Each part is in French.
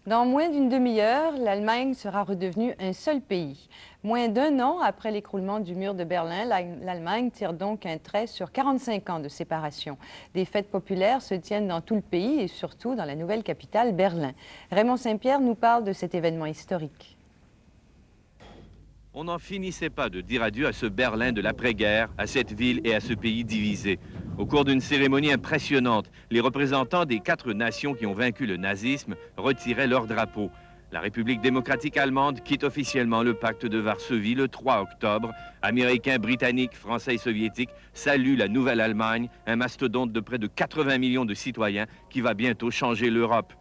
Dans moins d'une demi-heure, l'Allemagne sera redevenue un seul pays. Moins d'un an après l'écroulement du mur de Berlin, l'Allemagne tire donc un trait sur 45 ans de séparation. Des fêtes populaires se tiennent dans tout le pays et surtout dans la nouvelle capitale, Berlin. Raymond Saint-Pierre nous parle de cet événement historique. On n'en finissait pas de dire adieu à ce Berlin de l'après-guerre, à cette ville et à ce pays divisé. Au cours d'une cérémonie impressionnante, les représentants des 4 nations qui ont vaincu le nazisme retiraient leur drapeau. La République démocratique allemande quitte officiellement le pacte de Varsovie le 3 octobre. Américains, Britanniques, Français et Soviétiques saluent la nouvelle Allemagne, un mastodonte de près de 80 millions de citoyens qui va bientôt changer l'Europe.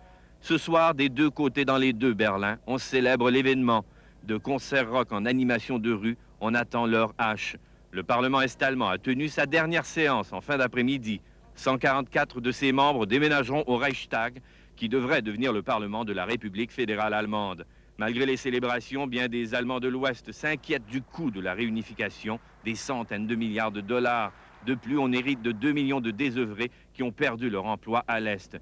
Ce soir, des deux côtés dans les deux Berlins, on célèbre l'événement. De concerts rock en animation de rue, on attend l'heure H. Le Parlement est-allemand a tenu sa dernière séance en fin d'après-midi. 144 de ses membres déménageront au Reichstag, qui devrait devenir le Parlement de la République fédérale allemande. Malgré les célébrations, bien des Allemands de l'Ouest s'inquiètent du coût de la réunification, des centaines de milliards de dollars. De plus, on hérite de 2 millions de désœuvrés qui ont perdu leur emploi à l'Est.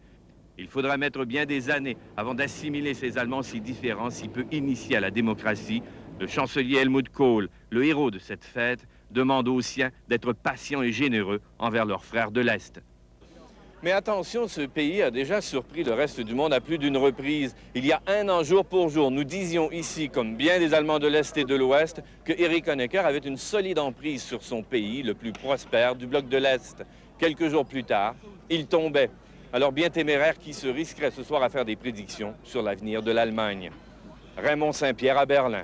Il faudra mettre bien des années avant d'assimiler ces Allemands si différents, si peu initiés à la démocratie. Le chancelier Helmut Kohl, le héros de cette fête, demande aux siens d'être patients et généreux envers leurs frères de l'Est. Mais attention, ce pays a déjà surpris le reste du monde à plus d'une reprise. Il y a un an, jour pour jour, nous disions ici, comme bien des Allemands de l'Est et de l'Ouest, que Erich Honecker avait une solide emprise sur son pays, le plus prospère du bloc de l'Est. Quelques jours plus tard, il tombait. Alors bien téméraire qui se risquerait ce soir à faire des prédictions sur l'avenir de l'Allemagne. Raymond Saint-Pierre à Berlin.